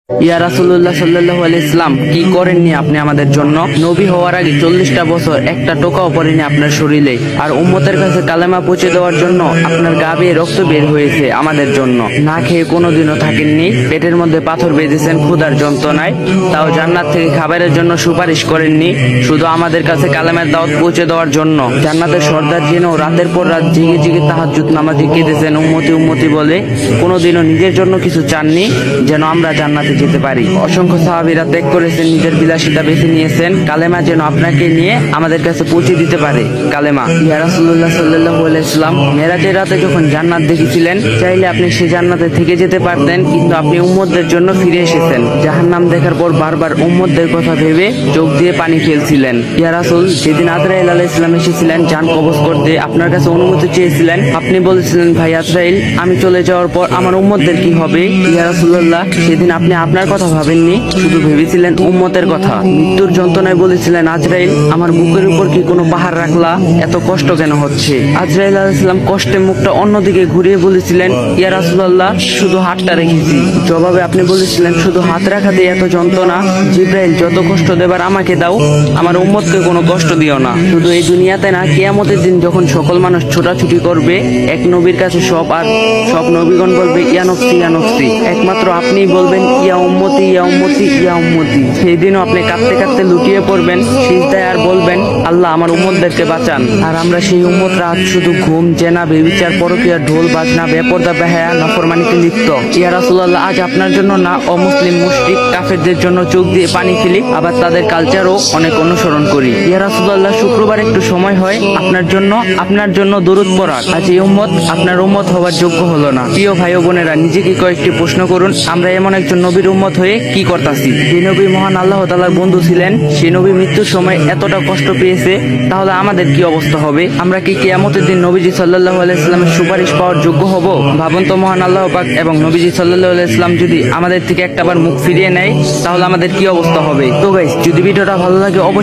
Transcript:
ইয়া রাসূলুল্লাহ সাল্লাল্লাহু আলাইহি ইসলাম, কি করেননি আপনি আমাদের জন্য? নবী হওয়ার আগে 40টা বছর একটা টোকাও পড়েনি আপনার শরীরে, আর উম্মতের কাছে কালেমা পৌঁছে দেওয়ার জন্য আপনার গা বেয়ে রক্ত বের হয়েছে আমাদের জন্য। না খেয়ে কোনোদিনও থাকেননি, পেটের মধ্যে পাথর বেঁধেছেন ক্ষুধার যন্ত্রণায়, তাও জান্নাত থেকে খাবারের জন্য সুপারিশ করেননি, শুধু আমাদের কাছে কালেমার দাওয়াত পৌঁছে দেওয়ার জন্য। জান্নাতের সর্দার জেনেও রাতের পর রাত জেগে জেগে তাহাজ্জুদ নামাজে কেঁদেছেন উম্মতি উম্মতি বলে, কোনোদিনও নিজের জন্য কিছু চাননি যেন আমরা জান্নাতে যেতে পারি। অসংখ্য সাহাবীরা ত্যাগ করেছেন, নিজের বিলাসিতা বেছে নিয়েছেন কালেমা যেন আপনাকে নিয়ে আমাদের কাছে পৌঁছে দিতে পারে। কালেমা। ইয়া রাসূলুল্লাহ সাল্লাল্লাহু আলাইহি ওয়াসাল্লাম, মেরাজের রাতে যখন জান্নাত দেখেছিলেন, চাইলে আপনি সেই জান্নাতে থেকে যেতে পারতেন, কিন্তু আপনি উম্মতদের জন্য ফিরে এসেছেন। জাহান্নাম দেখার পর বারবার উম্মতদের কথা ভেবে চোখ দিয়ে পানি ফেলছিলেন। ইয়া রাসূল, যেদিন আজরাইল আলাইহিস সালাম এসেছিলেন জান কবজ করতে, আপনার কাছে অনুমতি চেয়েছিলেন, আপনি বলেছিলেন, ভাই আজরাইল, আমি চলে যাওয়ার পর আমার উম্মতদের কি হবে? ইয়া রাসূলুল্লাহ, সেদিন আপনি আপনার কথা ভাবেননি, শুধু ভেবেছিলেন উম্মতের কথা। মৃত্যুর যন্ত্রণায় বলেছিলেন, আজরাইল, আমার বুকের উপর কি কোনো পাহাড় রাখলা? এত কষ্ট কেন হচ্ছে? আজরাইল আলাইহিস সালাম কষ্টে মুখটা অন্যদিকে ঘুরিয়ে বলেছিলেন, ইয়া রাসূলুল্লাহ, শুধু হাতটা রেখেছি। জবাবে আপনি বলেছিলেন, শুধু হাত রাখাতে এত যন্ত্রণা? জিবরাইল, যত কষ্ট দেবার আমাকে দাও, আমার উম্মতকে কোনো কষ্ট দিও না। শুধু এই দুনিয়াতে না, কিয়ামতের দিন যখন সকল মানুষ ছোটাছুটি করবে এক নবীর কাছে, আর সব নবীগণ বলবে, ইয়া নফসি ইয়া নফসি, একমাত্র আপনিই বলবেন, ইয়া উম্মতি ইয়া উম্মতি ইয়া উম্মতি। সেই দিনও আপনি কাঁদতে কাঁদতে লুটিয়ে পড়বেন সিজদায় আর বলবেন, আল্লাহ, আমার উম্মতদেরকে বাঁচান। আর আমরা সেই উম্মতরা আজ শুধু ঘুম, জেনা, বেবিচার, পরকীয়া, ঢোল বাজনা, বেপরদা, বেহায়া, নাফরমানিতে লিপ্ত। ইয়া রাসূলুল্লাহ, আজ আপনার জন্য না অমুসলিম, মুশরিক, কাফেরদের জন্য চোখ দিয়ে পানি ফেলি, আবার তাদের কালচারও অনেক অনুসরণ করি। ইয়া রাসূলুল্লাহ, শুক্রবার একটু সময় হয় আপনার জন্য দরুদ পড়ার, আজ এই উম্মত আপনার উম্মত হওয়ার যোগ্য হলো না। প্রিয় ভাই ও বোনেরা, নিজেকে কয়েকটি প্রশ্ন করুন, আমরা এমন একজন নবীর উম্মত হয়ে কি করতাছি? যে নবী মহান আল্লাহ তাআলার বন্ধু ছিলেন, সেই নবী মৃত্যুর সময় এতটা কষ্ট পেয়েছে, তাহলে আমাদের কি অবস্থা হবে? আমরা কি কিয়ামতের দিন নবীজি সাল্লাল্লাহু আলাইহি সাল্লামের সুপারিশ পাওয়ার যোগ্য হব? ভাবুন তো, মহান আল্লাহ পাক এবং নবীজি সাল্লাল্লাহু আলাইহি সাল্লাম যদি আমাদের থেকে একটাবার মুখ ফিরিয়ে নেয়, তাহলে আমাদের কি অবস্থা হবে? তো গাইস, যদি ভিডিওটা ভালো লাগে অবশ্যই